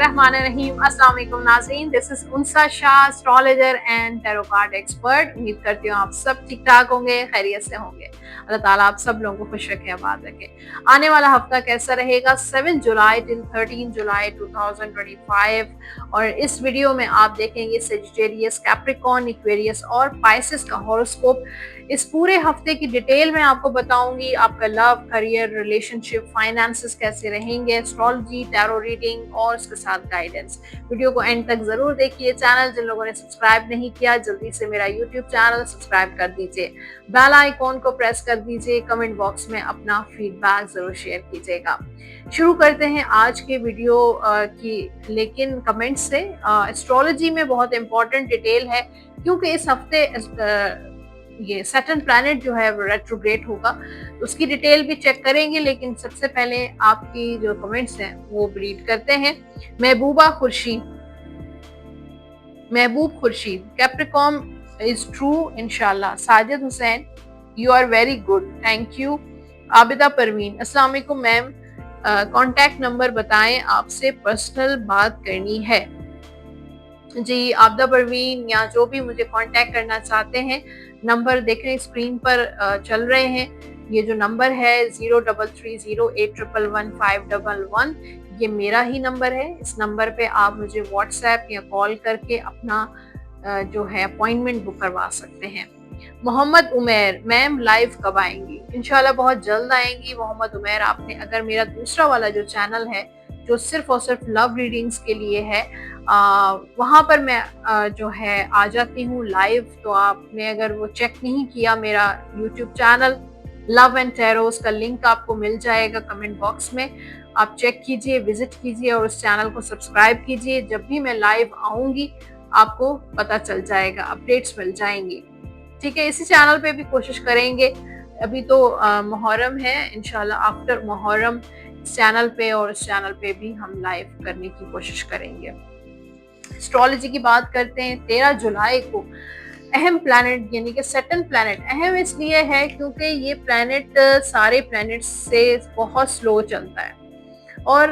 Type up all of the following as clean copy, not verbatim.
बिस्मिल्लाहिर्रहमानिर्रहीम। अस्सलाम वालेकुम नाज़रीन, this is Unsa Shah, astrologer and tarot card expert. उम्मीद करती हूँ आप सब ठीक ठाक होंगे, खैरियत से होंगे। अल्लाह ताला आप सब लोगों को खुश रखे, आबाद रखे। आने वाला हफ्ता कैसा रहेगा 7 जुलाई टिल 13 जुलाई 2025, और इस वीडियो में आप देखेंगे सेजिटेरियस, कैप्रिकॉर्न, एक्वेरियस और पाइसेस का हॉरोस्कोप। इस पूरे हफ्ते की डिटेल में आपको बताऊंगी। आपका लव, करियर, रिलेशनशिप, फाइनेंसेस कैसे रहेंगे, एस्ट्रोलॉजी, टैरो रीडिंग और इसके साथ गाइडेंस। वीडियो को एंड तक जरूर देखिए। चैनल जिन लोगों ने सब्सक्राइब नहीं किया, जल्दी से मेरा यूट्यूब चैनल सब्सक्राइब कर दीजिए, बेल आइकॉन को प्रेस कर दीजिए, कमेंट बॉक्स में अपना फीडबैक जरूर शेयर कीजिएगा। शुरू करते हैं आज के वीडियो की, लेकिन कमेंट से। एस्ट्रोलॉजी में बहुत इंपॉर्टेंट डिटेल है, क्योंकि इस हफ्ते ये सैटर्न प्लैनेट जो है वो रेट्रोग्रेड होगा, तो उसकी डिटेल भी चेक करेंगे। लेकिन सबसे पहले आपकी जो कमेंट्स हैं वो रीड करते हैं। महबूब खुर्शीद, कैप्रिकॉर्न इज ट्रू इंशाल्लाह। Sajid Hussain, you are very good, thank you. Abida Parveen, अस्सलाम वालेकुम मैम, कांटेक्ट नंबर बताएं, आपसे पर्सनल बात करनी है। जी आबिदा परवीन, या जो भी मुझे कांटेक्ट करना चाहते हैं, नंबर देख रहे हैं स्क्रीन पर चल रहे हैं। ये जो नंबर है 033081111511, ये मेरा ही नंबर है। इस नंबर पे आप मुझे व्हाट्सएप या कॉल करके अपना जो है अपॉइंटमेंट बुक करवा सकते हैं। मोहम्मद उमेर, मैम लाइव कब आएंगी? इंशाल्लाह बहुत जल्द आएंगी। मोहम्मद उमेर, आपने अगर मेरा दूसरा वाला जो चैनल है जो सिर्फ और सिर्फ लव रीडिंग्स के लिए है, वहाँ पर मैं जो है आ जाती हूँ लाइव। तो आपने अगर वो चेक नहीं किया, मेरा YouTube channel love and tarot, उसका लिंक आपको मिल जाएगा कमेंट बॉक्स में। आप चेक कीजिए, विजिट कीजिए और उस चैनल को सब्सक्राइब कीजिए। जब भी मैं लाइव आऊँगी आपको पता चल जाएगा, अपडेट्स मिल जाएंगी। ठीक है, इसी चैनल पे भी कोशिश करेंगे। अभी तो मुहर्रम है, इंशाल्लाह आफ्टर मुहर्रम इस चैनल पे और इस चैनल पे भी हम लाइव करने की कोशिश करेंगे। एस्ट्रोलॉजी की बात करते हैं। 13 जुलाई को अहम प्लैनेट यानी कि सैटर्न प्लैनेट, अहम इसलिए है क्योंकि ये प्लैनेट सारे प्लैनेट से बहुत स्लो चलता है, और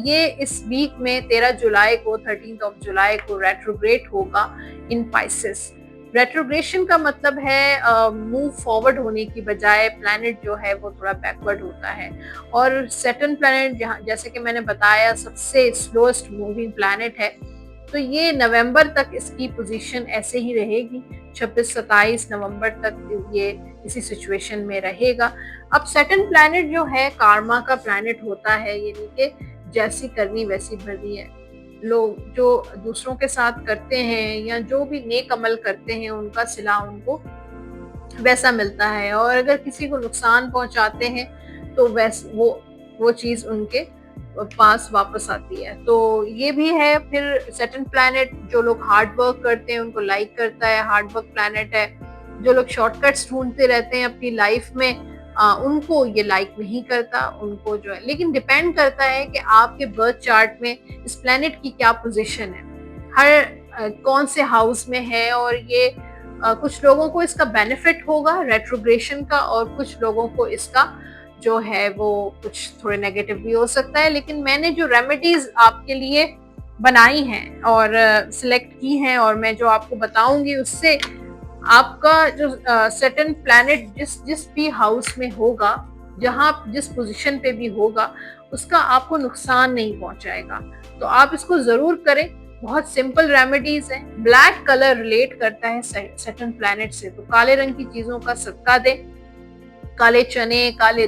ये इस वीक में 13 जुलाई को 13 जुलाई को रेट्रोग्रेड होगा इन पाइसेस। रेट्रोग्रेशन का मतलब है मूव फॉरवर्ड होने की बजाय प्लैनेट जो है वो थोड़ा बैकवर्ड होता है। और सैटर्न प्लैनेट जैसे कि मैंने बताया सबसे स्लोएस्ट मूविंग प्लैनेट है, तो ये नवंबर तक इसकी पोजीशन ऐसे ही रहेगी। 26-27 नवंबर तक ये इसी सिचुएशन में रहेगा। अब सैटर्न प्लैनेट जो है कार्मा का प्लैनेट होता है, यानी कि जैसी करनी वैसी भरनी है। लोग जो दूसरों के साथ करते हैं या जो भी नेक अमल करते हैं, उनका सिला उनको वैसा मिलता है, और अगर किसी को नुकसान पहुंचाते हैं तो वो चीज उनके पास वापस आती है। तो ये भी है। फिर सैटर्न प्लैनेट जो लोग हार्ड वर्क करते हैं उनको लाइक करता है, हार्ड वर्क प्लैनेट है। जो लोग शॉर्टकट्स ढूंढते रहते हैं अपनी लाइफ में, उनको ये लाइक नहीं करता, उनको जो है। लेकिन डिपेंड करता है कि आपके बर्थ चार्ट में इस प्लैनेट की क्या पोजीशन है, हर कौन से हाउस में है, और ये कुछ लोगों को इसका बेनिफिट होगा रेट्रोग्रेशन का, और कुछ लोगों को इसका जो है वो कुछ थोड़े नेगेटिव भी हो सकता है। लेकिन मैंने जो रेमेडीज आपके लिए बनाई हैं और सिलेक्ट की हैं, और मैं जो आपको बताऊंगी, उससे आपका जो सैटर्न प्लैनेट जिस भी हाउस में होगा, जहां जिस पोजीशन पे भी होगा, उसका आपको नुकसान नहीं पहुंचाएगा। तो आप इसको जरूर करें। बहुत सिंपल रेमेडीज हैं। ब्लैक कलर रिलेट करता है सैटर्न प्लैनेट से, तो काले रंग की चीजों का सदका दें। काले चने, काली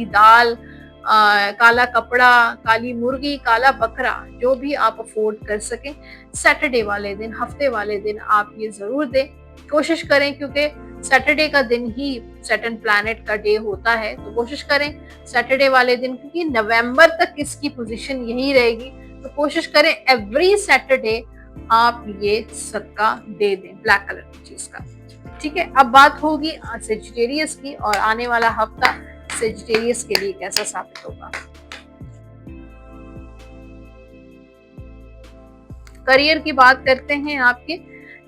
दाल, काला कपड़ा, काली मुर्गी, काला बकरा, जो भी आप अफोर्ड कर सकें, सैटरडे वाले दिन, हफ्ते वाले दिन आप ये जरूर दें। कोशिश करें, क्योंकि सैटरडे का दिन ही सैटर्न प्लैनेट का डे होता है, तो कोशिश करें सैटरडे वाले दिन, क्योंकि नवंबर तक इसकी पोजीशन यही रहेगी। तो कोशिश करें एवरी सैटरडे आप ये सदका दे दें ब्लैक कलर की चीज का। ठीक है, अब बात होगी सेजिटेरियस की, और आने वाला हफ्ता सेजिटेरियस के लिए कैसा साबित होगा। करियर की बात करते हैं। आपके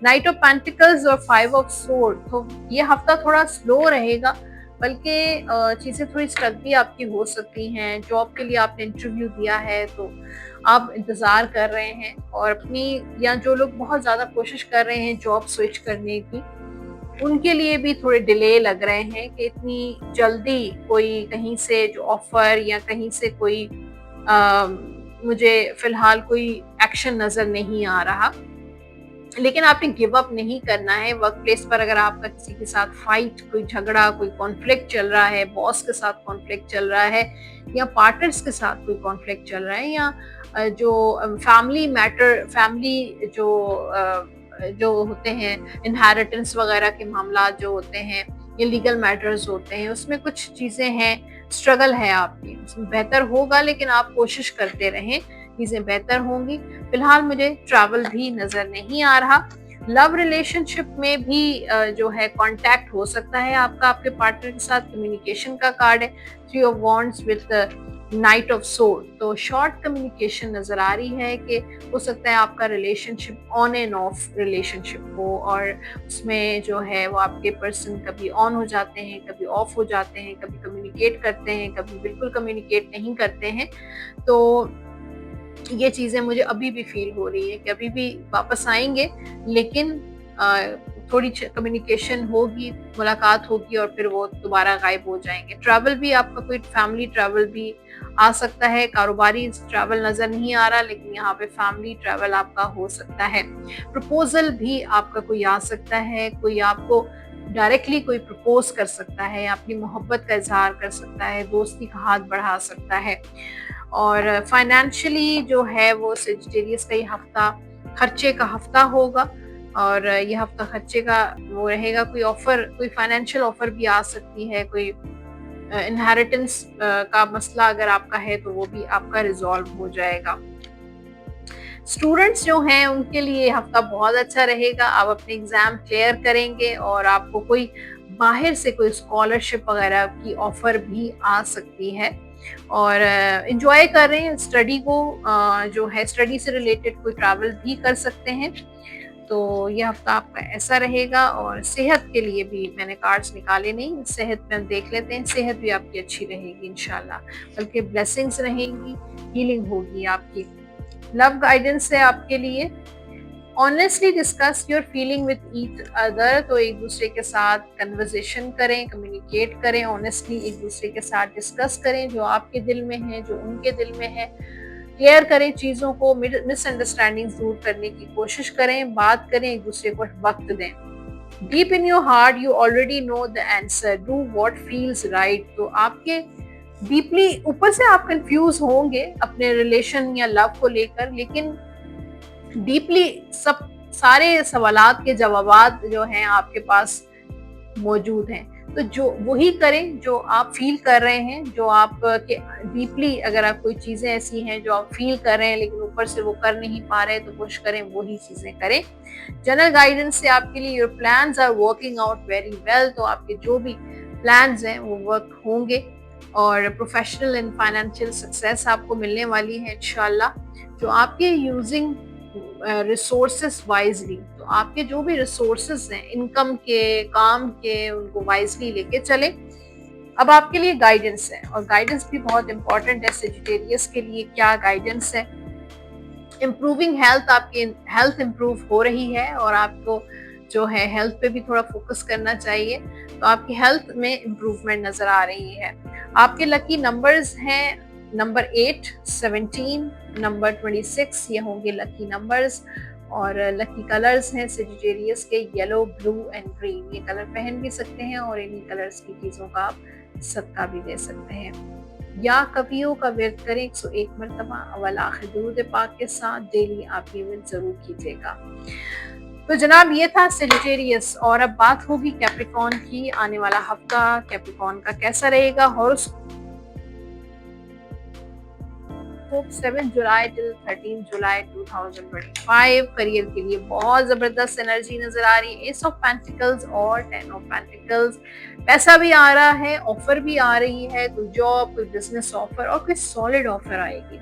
नाइट ऑफ पेंटिकल्स और 5 ऑफ सोर्ड, तो ये हफ्ता थोड़ा स्लो रहेगा। बल्कि चीज़ें थोड़ी स्ट्रक भी आपकी हो सकती हैं। जॉब के लिए आपने इंटरव्यू दिया है तो आप इंतज़ार कर रहे हैं, और अपनी या जो लोग बहुत ज़्यादा कोशिश कर रहे हैं जॉब स्विच करने की, उनके लिए भी थोड़े डिले लग रहे हैं कि इतनी जल्दी कोई कहीं से जो ऑफ़र या कहीं से कोई अ, मुझे फ़िलहाल कोई एक्शन नज़र नहीं आ रहा। लेकिन आपने गिव अप नहीं करना है। वर्क प्लेस पर अगर आपका किसी के साथ फाइट, कोई झगड़ा, कोई कॉन्फ्लिक्ट चल रहा है, बॉस के साथ कॉन्फ्लिक्ट चल रहा है, या पार्टनर्स के साथ कोई कॉन्फ्लिक्ट चल रहा है, या फैमिली जो होते हैं इनहेरिटेंस वगैरह के मामला जो होते हैं, ये लीगल मैटर्स होते हैं, उसमें कुछ चीज़ें हैं, स्ट्रगल है आपकी, उसमें बेहतर होगा, लेकिन आप कोशिश करते रहें, चीज़ें बेहतर होंगी। फिलहाल मुझे ट्रैवल भी नज़र नहीं आ रहा। लव रिलेशनशिप में भी जो है कॉन्टैक्ट हो सकता है आपका आपके पार्टनर के साथ। कम्युनिकेशन का कार्ड है, 3 of wands with night of sword, तो शॉर्ट कम्युनिकेशन नज़र आ रही है कि हो सकता है आपका relationship on end of relationship हो, और उसमें जो है वो आपके पर्सन कभी ऑन हो जाते हैं, कभी ऑफ हो जाते हैं, कभी कम्युनिकेट करते हैं, कभी बिल्कुल कम्युनिकेट नहीं करते हैं। तो ये चीज़ें मुझे अभी भी फ़ील हो रही है कि अभी भी वापस आएँगे, लेकिन थोड़ी कम्युनिकेशन होगी, मुलाकात होगी, और फिर वो दोबारा गायब हो जाएँगे। ट्रैवल भी आपका कोई फैमिली ट्रैवल भी आ सकता है, कारोबारी ट्रैवल नज़र नहीं आ रहा, लेकिन यहाँ पे फैमिली ट्रैवल आपका हो सकता है। प्रपोज़ल भी आपका कोई आ सकता है, कोई आपको डायरेक्टली कोई प्रपोज़ कर सकता है, अपनी मोहब्बत का इज़हार कर सकता है, दोस्ती का हाथ बढ़ा सकता है। और फाइनेंशियली जो है वो सेजिटेरियस का ये हफ्ता खर्चे का हफ्ता होगा, और ये हफ्ता खर्चे का वो रहेगा। कोई ऑफर, कोई फाइनेंशियल ऑफर भी आ सकती है, कोई इनहेरिटेंस का मसला अगर आपका है तो वो भी आपका रिजॉल्व हो जाएगा। स्टूडेंट्स जो हैं उनके लिए ये हफ्ता बहुत अच्छा रहेगा। आप अपने एग्जाम क्लियर करेंगे, और आपको कोई बाहर से कोई स्कॉलरशिप वगैरह की ऑफर भी आ सकती है, और एंजॉय कर रहे हैं स्टडी को। जो है स्टडी से रिलेटेड कोई ट्रैवल भी कर सकते हैं। तो ये हफ्ता आपका ऐसा रहेगा। और सेहत के लिए भी मैंने कार्ड्स निकाले नहीं, सेहत में हम देख लेते हैं। सेहत भी आपकी अच्छी रहेगी इंशाल्लाह, बल्कि ब्लेसिंग्स रहेंगी, हीलिंग होगी आपकी। लव गाइडेंस है आपके लिए, honestly discuss your feeling with each other, तो एक दूसरे के साथ कन्वर्सेशन करें, कम्युनिकेट करें, ऑनेस्टली एक दूसरे के साथ डिस्कस करें जो आपके दिल में है, जो उनके दिल में है। क्लियर करें चीज़ों को, मिसअंडरस्टैंडिंग्स दूर करने की कोशिश करें, बात करें, एक दूसरे को वक्त दें। Deep in your heart you already know the answer, do what feels right, तो आपके डीपली ऊपर से आप कंफ्यूज होंगे अपने रिलेशन या लव को लेकर, लेकिन डीपली सब सारे सवालात के जवाबात जो हैं आपके पास मौजूद हैं। तो जो वही करें जो आप फील कर रहे हैं, जो आप के डीपली अगर आप कोई चीज़ें ऐसी हैं जो आप फील कर रहे हैं लेकिन ऊपर से वो कर नहीं पा रहे, तो कोशिश करें वही चीज़ें करें। जनरल गाइडेंस से आपके लिए your plans are working out very well, तो आपके जो भी प्लान्स हैं वो वर्क होंगे, और प्रोफेशनल एंड फाइनेंशियल सक्सेस आपको मिलने वाली है इंशाल्लाह। जो आपके यूजिंग रिसोर्सेस वाइजली, तो आपके जो भी रिसोर्सेस हैं इनकम के, काम के, उनको वाइजली लेके चले। अब आपके लिए गाइडेंस है, और गाइडेंस भी बहुत इंपॉर्टेंट है। सेजिटेरियस के लिए क्या गाइडेंस है? इम्प्रूविंग हेल्थ, आपकी हेल्थ इम्प्रूव हो रही है, और आपको जो है हेल्थ पे भी थोड़ा फोकस करना चाहिए, तो आपकी हेल्थ में इम्प्रूवमेंट नजर आ रही है। आपके लकी नंबर्स हैं नंबर 8, 17, नंबर 26, ये होंगे लकी नंबर्स। और लकी कलर्स हैं सेजिटेरियस के येलो, ब्लू एंड ग्रीन, ये कलर पहन भी सकते हैं, और इन्हीं कलर्स की चीज़ों का आप सदका भी दे सकते हैं। या कवियों का विर्द करें 101 मरतबा अव्वल आखिर दुरूद पाक के साथ, डेली आप ये विर्द जरूर कीजिएगा। तो जनाब ये था सेजिटेरियस, और अब बात होगी कैप्रिकॉर्न की। आने वाला हफ्ता कैप्रिकॉर्न का कैसा रहेगा? हॉरोस्कोप 7 जुलाई टिल 13 जुलाई 2025 करियर के लिए बहुत जबरदस्त एनर्जी नजर आ रही है। एस ऑफ पेंटिकल्स और 10 ऑफ पेंटिकल्स, पैसा भी आ रहा है, ऑफर भी आ रही है, कोई जॉब, कोई बिजनेस ऑफर और कोई सॉलिड ऑफर आएगी।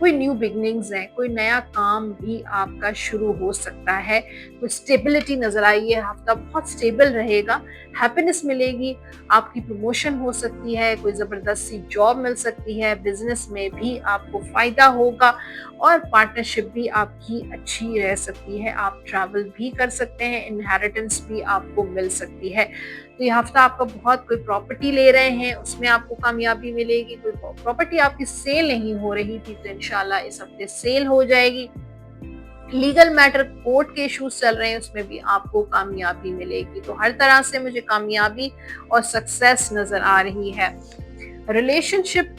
कोई न्यू बिगनिंग्स है, कोई नया काम भी आपका शुरू हो सकता है, कोई स्टेबिलिटी नजर आई है, हफ्ता बहुत स्टेबल रहेगा, हैप्पीनेस मिलेगी, आपकी प्रमोशन हो सकती है, कोई जबरदस्त सी जॉब मिल सकती है, बिजनेस में भी आपको फायदा होगा और पार्टनरशिप भी आपकी अच्छी रह सकती है, आप ट्रैवल भी कर सकते हैं, इनहेरिटेंस भी आपको मिल सकती है। तो ये हफ्ता आपका बहुत, कोई प्रॉपर्टी ले रहे हैं उसमें आपको कामयाबी मिलेगी, कोई प्रॉपर्टी आपकी सेल नहीं हो रही थी तो इंशाल्लाह इस हफ्ते सेल हो जाएगी, लीगल मैटर कोर्ट के इश्यूज चल रहे हैं उसमें भी आपको कामयाबी मिलेगी। तो हर तरह से मुझे कामयाबी और सक्सेस नजर आ रही है। रिलेशनशिप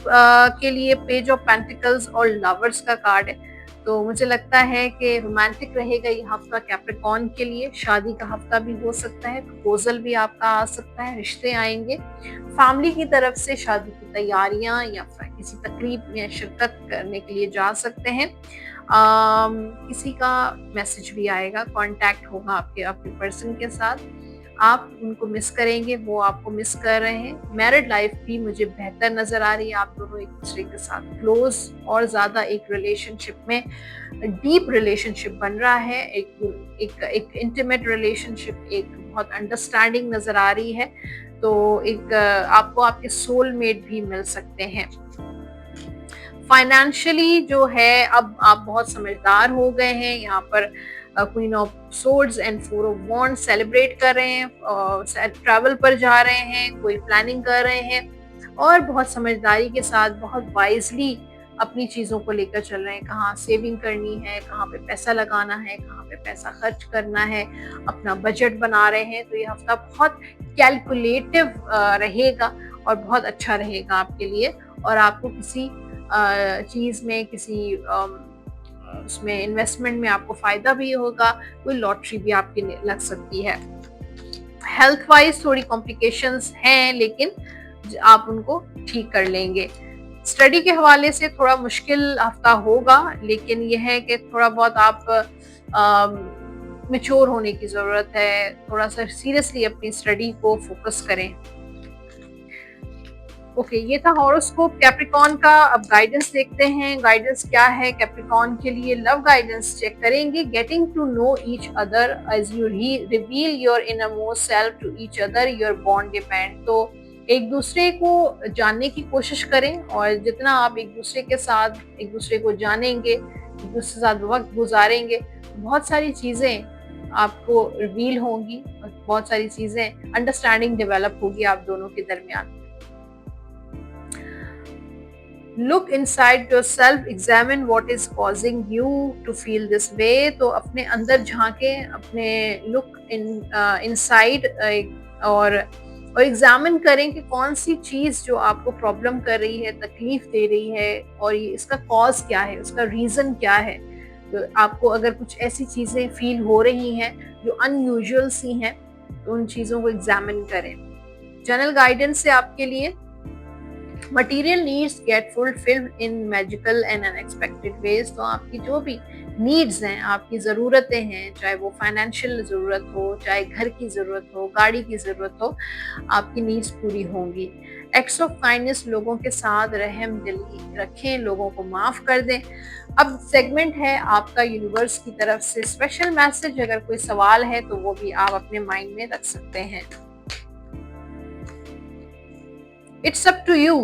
के लिए पेज ऑफ पेंटिकल्स और लवर्स का कार्ड है, तो मुझे लगता है कि रोमांटिक रहेगा ये हफ्ता कैप्रिकॉर्न के लिए, शादी का हफ्ता भी हो सकता है, प्रपोजल भी आपका आ सकता है, रिश्ते आएंगे, फैमिली की तरफ से शादी की तैयारियां या किसी तकरीब में शिरकत करने के लिए जा सकते हैं। किसी का मैसेज भी आएगा, कांटेक्ट होगा आपके अपने पर्सन के साथ, आप उनको मिस करेंगे, वो आपको मिस कर रहे हैं। मैरिड लाइफ भी मुझे बेहतर नजर आ रही है, आप दोनों एक दूसरे के साथ क्लोज और ज्यादा एक रिलेशनशिप में, डीप रिलेशनशिप बन रहा है, एक इंटीमेट रिलेशनशिप, एक बहुत अंडरस्टैंडिंग नजर आ रही है। तो एक आपको आपके सोलमेट भी मिल सकते हैं। फाइनेंशियली जो है अब आप बहुत समझदार हो गए हैं, यहाँ पर queen of swords and four of wand celebrate कर रहे हैं, ट्रैवल पर जा रहे हैं, कोई प्लानिंग कर रहे हैं और बहुत समझदारी के साथ, बहुत वाइजली अपनी चीजों को लेकर चल रहे हैं, कहाँ सेविंग करनी है, कहाँ पे पैसा लगाना है, कहाँ पे पैसा खर्च करना है, अपना बजट बना रहे हैं। तो ये हफ्ता बहुत कैलकुलेटिव रहेगा और बहुत अच्छा रहेगा आपके लिए, और आपको किसी चीज में, किसी उसमें इन्वेस्टमेंट में आपको फायदा भी होगा, कोई लॉटरी भी आपकी लग सकती है। हेल्थ वाइज थोड़ी कॉम्प्लिकेशंस हैं लेकिन आप उनको ठीक कर लेंगे। स्टडी के हवाले से थोड़ा मुश्किल हफ्ता होगा, लेकिन यह है कि थोड़ा बहुत आप मैच्योर होने की जरूरत है, थोड़ा सा सीरियसली अपनी स्टडी को फोकस करें। ओके, ये था हॉरोस्कोप कैप्रिकॉर्न का। अब गाइडेंस देखते हैं, गाइडेंस क्या है कैप्रिकॉर्न के लिए। लव गाइडेंस चेक करेंगे। Getting to know each other as you reveal your innermost self to each other, your bond depend. तो एक दूसरे को जानने की कोशिश करें, और जितना आप एक दूसरे के साथ एक दूसरे को जानेंगे, एक दूसरे के साथ वक्त गुजारेंगे, बहुत सारी चीजें आपको रिवील होंगी, बहुत सारी चीजें, अंडरस्टैंडिंग डेवलप होगी आप दोनों के दरमियान। Look inside yourself, examine what is causing you to feel this way। तो अपने अंदर झांके, अपने look inside और एग्जामिन करें कि कौन सी चीज जो आपको प्रॉब्लम कर रही है, तकलीफ दे रही है, और ये इसका कॉज क्या है, उसका रीजन क्या है। तो आपको अगर कुछ ऐसी चीजें फील हो रही हैं जो अनयूजुअल सी हैं, तो उन चीजों को एग्जामिन करें। जनरल गाइडेंस से आपके लिए material needs get fulfilled in magical and unexpected ways. तो आपकी जो भी नीड्स हैं, आपकी ज़रूरतें हैं, चाहे वो फाइनेंशियल ज़रूरत हो, चाहे घर की ज़रूरत हो, गाड़ी की ज़रूरत हो, आपकी नीड्स पूरी होंगी। एक्ट्स ऑफ काइंडनेस, लोगों के साथ रहम दिली रखें, लोगों को माफ़ कर दें। अब सेगमेंट है आपका यूनिवर्स की तरफ से स्पेशल मैसेज, अगर कोई सवाल है तो वो भी आप अपने माइंड में रख सकते हैं। इट्स अप टू यू,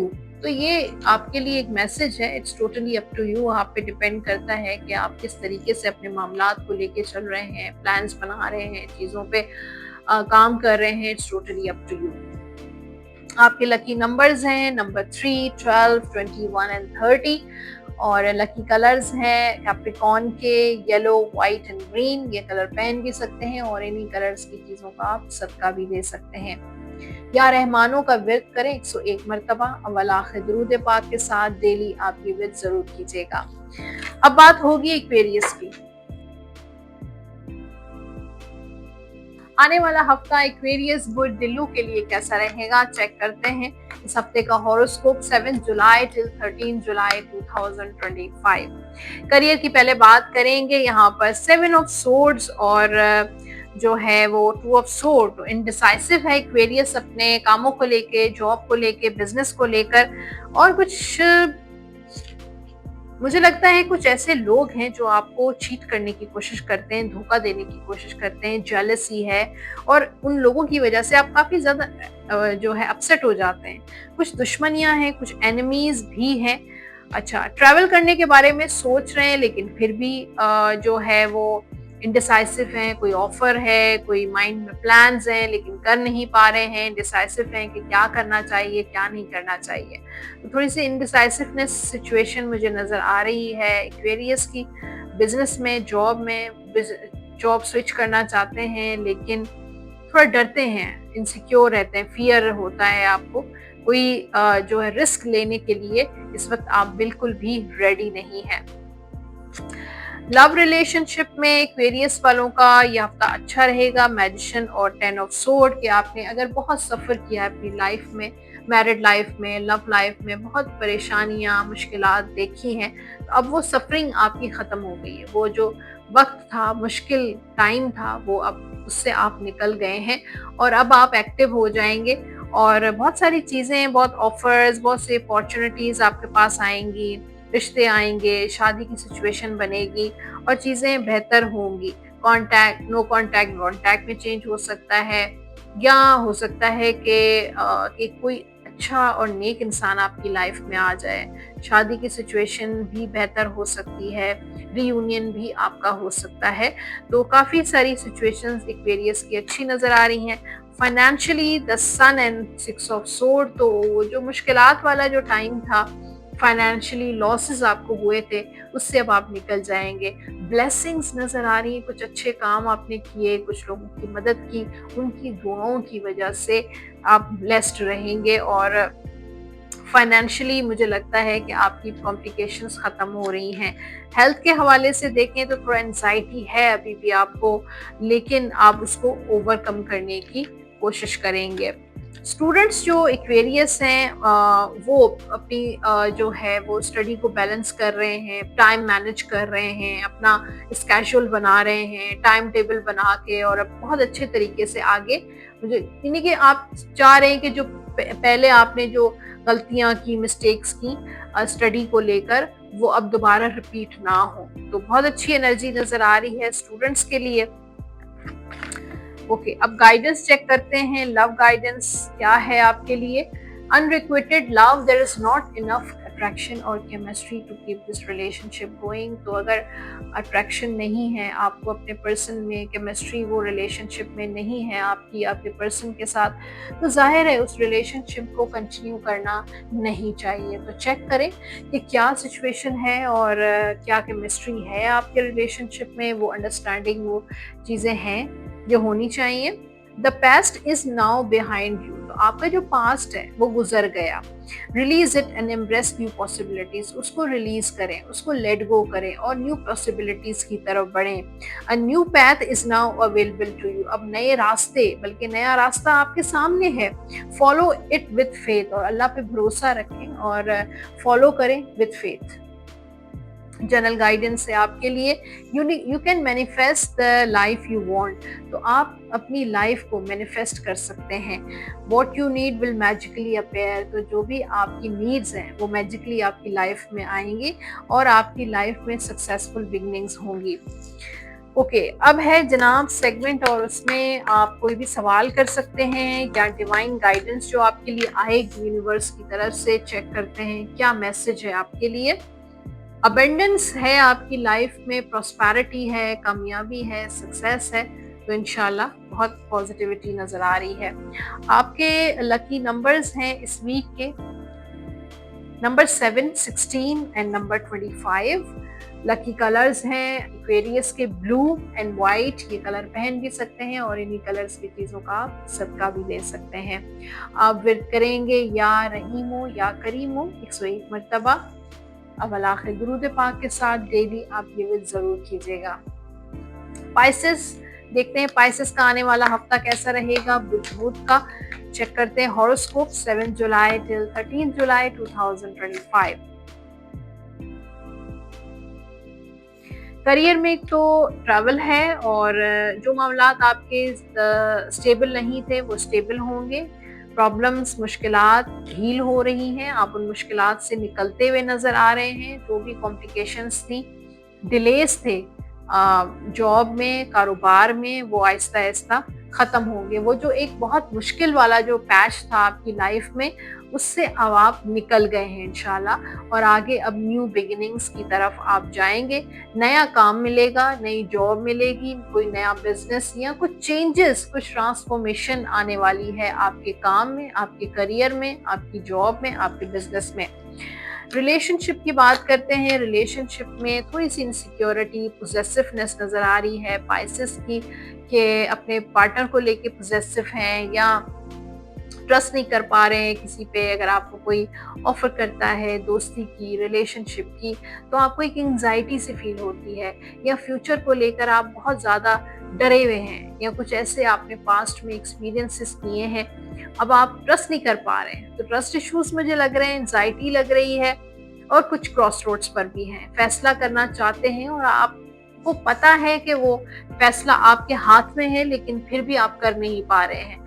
तो ये आपके लिए एक मैसेज है। It's totally up to you, आप पे डिपेंड करता है कि आप किस तरीके से अपने मामलात को लेके चल रहे हैं, प्लान्स बना रहे हैं, चीज़ों पे काम कर रहे हैं। It's totally up to you. आपके लकी नंबर्स हैं नंबर 3, 12, 21 एंड 30, और लकी कलर्स हैं कैप्रिकॉर्न के येलो, व्हाइट एंड ग्रीन। ये कलर पहन भी सकते हैं और इन्हीं कलर्स की चीज़ों का आप सदका भी दे सकते हैं। या रहमानों का विर्द करें 101 मरतबा, अव्वल आखिर दुरूद पाक के साथ डेली आप ये विर्द जरूर कीजिएगा। अब बात होगी एक्वेरियस की। आने वाला हफ्ता एक्वेरियस बुध दिल्लू के लिए कैसा रहेगा, चेक करते हैं। इस हफ्ते का हॉरोस्कोप 7 जुलाई till 13 जुलाई 2025। करियर की पहले बात करेंगे। यहाँ पर 7 ऑफ सोर्ड्स और जो है वो 2 ऑफ सोर्ड, इनडिसाइसिव है एक्वेरियस अपने कामों को लेके, जॉब को लेके, बिजनेस को लेकर, और कुछ मुझे लगता है कुछ ऐसे लोग हैं जो आपको चीट करने की कोशिश करते हैं, धोखा देने की कोशिश करते हैं, जेलसी है और उन लोगों की वजह से आप काफ़ी ज़्यादा जो है अपसेट हो जाते हैं। कुछ दुश्मनियाँ हैं, कुछ एनिमीज़ भी हैं। अच्छा, ट्रैवल करने के बारे में सोच रहे हैं लेकिन फिर भी जो है वो इंडिसाइसिव हैं, कोई ऑफ़र है, कोई माइंड में प्लान्स हैं लेकिन कर नहीं पा रहे हैं, इंडिसाइसिव हैं कि क्या करना चाहिए, क्या नहीं करना चाहिए। तो थोड़ी-सी इंडिसाइसिवनेस सिचुएशन मुझे नज़र आ रही है एक्वेरियस की। बिज़नेस में, जॉब स्विच करना चाहते हैं लेकिन थोड़ा डरते हैं, इनसिक्योर रहते हैं, फ़ियर होता है आपको। कोई जो है रिस्क लेने के लिए इस वक़्त आप बिल्कुल भी रेडी नहीं हैं। लव रिलेशनशिप में एक्वेरियस वालों का ये हफ्ता अच्छा रहेगा। मैजिशियन और 10 ऑफ सोर्ड कि आपने अगर बहुत सफ़र किया है अपनी लाइफ में, मैरिड लाइफ में, लव लाइफ में, बहुत परेशानियाँ, मुश्किलात देखी हैं, तो अब वो सफ़रिंग आपकी ख़त्म हो गई है। वो जो वक़्त था, मुश्किल टाइम था, वो अब उससे आप निकल गए हैं और अब आप एक्टिव हो जाएँगे और बहुत सारी चीज़ें, बहुत ऑफ़र्स, बहुत सी अपॉर्च्युनिटीज़ आपके पास आएँगी, रिश्ते आएँगे, शादी की सिचुएशन बनेगी और चीज़ें बेहतर होंगी। कॉन्टैक्ट, नो कॉन्टैक्ट, कॉन्टैक्ट में चेंज हो सकता है या हो सकता है कि कोई अच्छा और नेक इंसान आपकी लाइफ में आ जाए। शादी की सिचुएशन भी बेहतर हो सकती है, रियूनियन भी आपका हो सकता है। तो काफ़ी सारी सिचुएशंस एक्वेरियस की अच्छी नज़र आ रही हैं। Financially the sun and 6 of sword, तो वो जो मुश्किलात वाला जो टाइम था, फाइनेंशियली लॉसेस आपको हुए थे, उससे अब आप निकल जाएँगे। ब्लेसिंग्स नज़र आ रही हैं, कुछ अच्छे काम आपने किए, कुछ लोगों की मदद की, उनकी दुआओं की वजह से आप ब्लेस्ड रहेंगे और फाइनेंशियली मुझे लगता है कि आपकी कॉम्प्लिकेशंस ख़त्म हो रही हैं। हेल्थ के हवाले से देखें तो थोड़ा एंग्ज़ायटी है अभी भी आपको, लेकिन आप उसको ओवरकम करने की कोशिश करेंगे। स्टूडेंट्स जो एक्वेरियस हैं वो अपनी जो है वो स्टडी को बैलेंस कर रहे हैं, टाइम मैनेज कर रहे हैं, अपना स्केड्यूल बना रहे हैं, टाइम टेबल बना के और अब बहुत अच्छे तरीके से आगे मुझे यानी कि आप चाह रहे हैं कि जो पहले आपने जो गलतियाँ की, मिस्टेक्स की स्टडी को लेकर, वो अब दोबारा रिपीट ना हो। तो बहुत अच्छी एनर्जी नज़र आ रही है स्टूडेंट्स के लिए। ओके, अब गाइडेंस चेक करते हैं। लव गाइडेंस क्या है आपके लिए? Unrequited love, there is not enough attraction और chemistry to keep this relationship going. तो अगर अट्रैक्शन नहीं है आपको अपने पर्सन में, केमिस्ट्री वो रिलेशनशिप में नहीं है आपकी आपके पर्सन के साथ, तो जाहिर है उस रिलेशनशिप को कंटिन्यू करना नहीं चाहिए। तो चेक करें कि क्या सिचुएशन है और क्या केमिस्ट्री है आपके रिलेशनशिप में, वो अंडरस्टैंडिंग, वो चीज़ें हैं जो होनी चाहिए। The past is now behind you, तो आपका जो पास्ट है वो गुजर गया। Release it and embrace new possibilities, उसको रिलीज करें, उसको लेट गो करें और न्यू पॉसिबिलिटीज की तरफ बढ़ें। A new path is now available to you, अब नए रास्ते, बल्कि नया रास्ता आपके सामने है। फॉलो इट विथ फेथ, और अल्लाह पे भरोसा रखें और फॉलो करें विथ फेथ। जनरल गाइडेंस है आपके लिए। You can manifest the life you want, तो आप अपनी लाइफ को मैनिफेस्ट कर सकते हैं। What you need will magically appear, तो जो भी आपकी नीड्स हैं वो मैजिकली आपकी लाइफ में आएंगी और आपकी लाइफ में सक्सेसफुल बिगनिंग्स होंगी। ओके, अब है जनाब सेगमेंट और उसमें आप कोई भी सवाल कर सकते हैं या डिवाइन गाइडेंस जो आपके लिए आएगी यूनिवर्स की तरफ से। चेक करते हैं क्या मैसेज है आपके लिए। अबेंडेंस है आपकी लाइफ में, प्रॉस्पेरिटी है, कामयाबी है, सक्सेस है, तो इंशाल्लाह बहुत पॉजिटिविटी नज़र आ रही है। आपके लकी नंबर्स हैं इस वीक के number 7, 16 and number 25। Lucky colours हैं एक्वेरियस के ब्लू एंड वाइट, ये कलर पहन भी सकते हैं और इन्हीं कलर्स की चीज़ों का आप सदका भी ले सकते हैं। आप विर्द करेंगे या रहीमो या करीमो 101 मरतबा, अव्वल आखिर दुरूद पाक के साथ डेली आप ये विर्द जरूर कीजिएगा। पाइसेस, देखते हैं पाइसेस का आने वाला हफ्ता कैसा रहेगा बुध का। चेक करते हैं हॉरोस्कोप 7 जुलाई टिल 13 जुलाई 2025। करियर में तो ट्रैवल है और जो मामलात आपके स्टेबल नहीं थे वो स्टेबल होंगे। प्रॉब्लम्स, मुश्किलात हील हो रही हैं, आप उन मुश्किलात से निकलते हुए नज़र आ रहे हैं। जो भी कॉम्प्लिकेशंस थी, डिलेज़ थे जॉब में, कारोबार में, वो आहिस्ता-आहिस्ता ख़त्म होंगे। वो जो एक बहुत मुश्किल वाला जो पैच था आपकी लाइफ़ में, उससे अब आप निकल गए हैं इंशाल्लाह और आगे अब न्यू बिगिनिंग्स की तरफ आप जाएँगे। नया काम मिलेगा, नई जॉब मिलेगी, कोई नया बिज़नेस या कुछ चेंजेस, कुछ ट्रांसफ़ॉर्मेशन आने वाली है आपके काम में, आपके करियर में, आपकी जॉब में, आपके बिज़नेस में। रिलेशनशिप की बात करते हैं, रिलेशनशिप में थोड़ी-सी इनसिक्योरिटी, पॉसेसिवनेस नज़र आ रही है पाइसेस की, कि अपने पार्टनर को लेके पॉसेसिव हैं या ट्रस्ट नहीं कर पा रहे हैं किसी पे। अगर आपको कोई ऑफर करता है दोस्ती की, रिलेशनशिप की, तो आपको एक एंग्जाइटी सी फील होती है या फ्यूचर को लेकर आप बहुत ज़्यादा डरे हुए हैं या कुछ ऐसे आपने पास्ट में एक्सपीरियंसेस किए हैं, अब आप ट्रस्ट नहीं कर पा रहे हैं। तो ट्रस्ट इश्यूज मुझे लग रहे हैं, एंग्जाइटी लग रही है और कुछ क्रॉस रोड्स पर भी हैं। फैसला करना चाहते हैं और आपको पता है कि वो फैसला आपके हाथ में है, लेकिन फिर भी आप कर नहीं पा रहे हैं,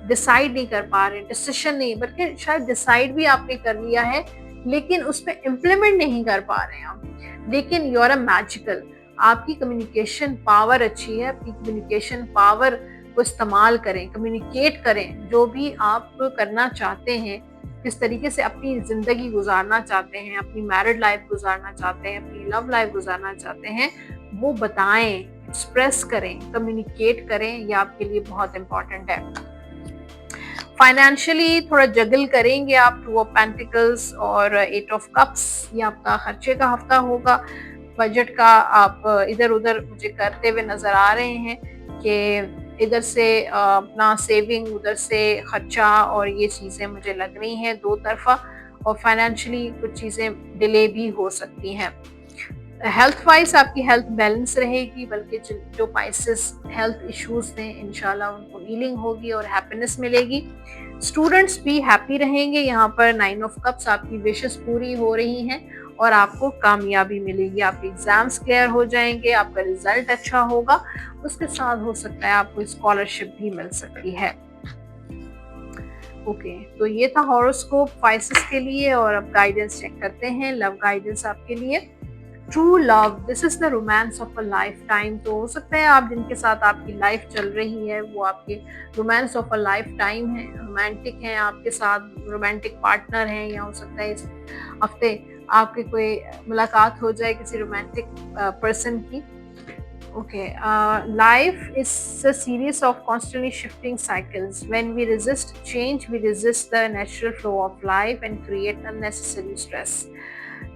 डिसाइड नहीं कर पा रहे, डिसीजन नहीं, बल्कि शायद डिसाइड भी आपने कर लिया है लेकिन उस पे इम्प्लीमेंट नहीं कर पा रहे हैं आप। लेकिन यू आर अ मैजिकल, आपकी कम्युनिकेशन पावर अच्छी है, अपनी कम्युनिकेशन पावर को इस्तेमाल करें, कम्युनिकेट करें जो भी आप करना चाहते हैं, किस तरीके से अपनी ज़िंदगी गुजारना चाहते हैं, अपनी मैरिड लाइफ गुजारना चाहते हैं, अपनी लव लाइफ गुजारना चाहते हैं, वो बताएं, एक्सप्रेस करें, कम्युनिकेट करें, ये आपके लिए बहुत इंपॉर्टेंट है। फाइनेंशियली थोड़ा जगल करेंगे आप, टू ऑफ पेंटिकल्स और एट ऑफ कप्स, ये आपका खर्चे का हफ्ता होगा। बजट का आप इधर उधर मुझे करते हुए नजर आ रहे हैं कि इधर से अपना सेविंग, उधर से खर्चा, और ये चीज़ें मुझे लग रही हैं दो तरफा, और फाइनेंशियली कुछ चीज़ें डिले भी हो सकती हैं। हेल्थ वाइज आपकी हेल्थ बैलेंस रहेगी, बल्कि जो पाइसेस हेल्थ इश्यूज थे इंशाल्लाह उनको हीलिंग होगी और हैप्पीनेस मिलेगी। स्टूडेंट्स भी हैप्पी रहेंगे, यहाँ पर 9 ऑफ कप्स, आपकी विशेस पूरी हो रही हैं और आपको कामयाबी मिलेगी, आपके एग्जाम्स क्लियर हो जाएंगे, आपका रिजल्ट अच्छा होगा, उसके साथ हो सकता है आपको स्कॉलरशिप भी मिल सकती है। ओके, तो ये था हॉरोस्कोप पाइसेस के लिए, और अब गाइडेंस चेक करते हैं, लव गाइडेंस आपके लिए। True love, this is the romance of a life time. तो हो सकता है आप जिनके साथ आपकी लाइफ चल रही है वो आपके romance of a life time है, रोमांटिक हैं, आपके साथ रोमांटिक पार्टनर हैं, या हो सकता है इस हफ्ते आपके कोई मुलाकात हो जाए किसी रोमांटिक पर्सन की। Okay, life is a series of constantly shifting cycles, when we resist change we resist the natural flow of life and create unnecessary stress.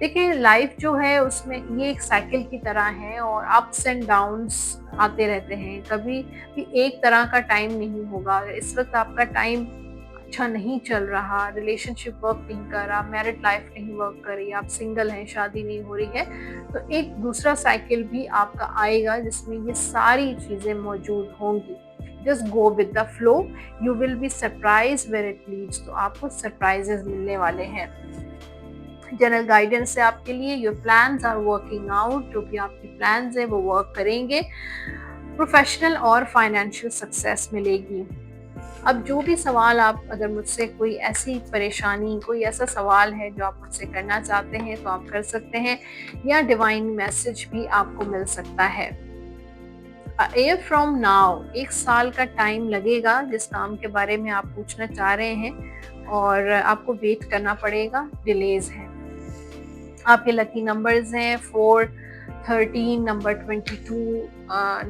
देखिए, लाइफ जो है उसमें ये एक साइकिल की तरह है और अप्स एंड डाउन्स आते रहते हैं, कभी भी एक तरह का टाइम नहीं होगा। इस वक्त आपका टाइम अच्छा नहीं चल रहा, रिलेशनशिप वर्क नहीं कर रहा, मैरिड लाइफ नहीं वर्क कर रही, आप सिंगल हैं, शादी नहीं हो रही है, तो एक दूसरा साइकिल भी आपका आएगा जिसमें ये सारी चीज़ें मौजूद होंगी। Just go with the flow, you will be surprise where it leads. तो आपको सरप्राइजेस मिलने वाले हैं। जनरल गाइडेंस है आपके लिए, your plans are working out, जो भी आपके प्लान्स हैं वो वर्क करेंगे, प्रोफेशनल और फाइनेंशियल सक्सेस मिलेगी। अब जो भी सवाल आप, अगर मुझसे कोई ऐसी परेशानी, कोई ऐसा सवाल है जो आप मुझसे करना चाहते हैं तो आप कर सकते हैं, या डिवाइन मैसेज भी आपको मिल सकता है। ईयर फ्रॉम नाउ, 1 साल का टाइम लगेगा जिस काम के बारे में आप पूछना चाह रहे हैं, और आपको वेट करना पड़ेगा, डिलेज है। आपके लकी नंबर्स हैं 4, 13, नंबर 22,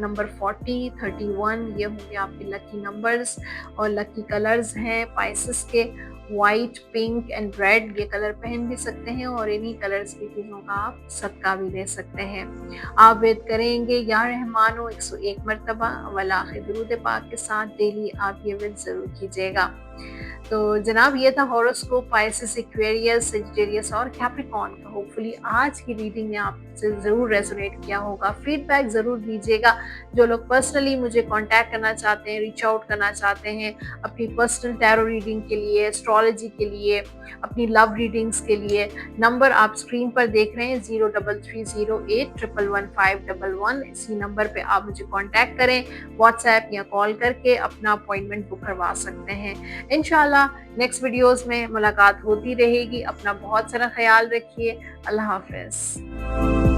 नंबर 40, 31, ये होंगे आपके लकी नंबर्स। और लकी कलर्स हैं पाइसेस के वाइट, पिंक एंड रेड, ये कलर पहन भी सकते हैं और इन्हीं कलर्स की चीज़ों का आप सदका भी दे सकते हैं। आप वेद करेंगे या रहमानो 101 मरतबा वला दुरूद पाक के साथ, डेली आप ये वेद ज़रूर कीजिएगा। तो जनाब, ये था हॉरोस्कोप पाइसेस, एक्वेरियस, सजिटेरियस और कैप्रिकॉर्न का। होपफुली आज की रीडिंग ने आप से ज़रूर रेजोनेट किया होगा। फीडबैक ज़रूर दीजिएगा। जो लोग पर्सनली मुझे कॉन्टैक्ट करना चाहते हैं, रीच आउट करना चाहते हैं अपनी पर्सनल टैरो रीडिंग के लिए, एस्ट्रोलॉजी के लिए, अपनी लव रीडिंग्स के लिए, नंबर आप स्क्रीन पर देख रहे हैं 033081111511। इसी नंबर पे आप मुझे कांटेक्ट करें, व्हाट्सएप या कॉल करके अपना अपॉइंटमेंट बुक करवा सकते हैं। इंशाल्लाह नेक्स्ट वीडियोस में मुलाकात होती रहेगी। अपना बहुत सारा ख्याल रखिए। अल्लाह हाफिज।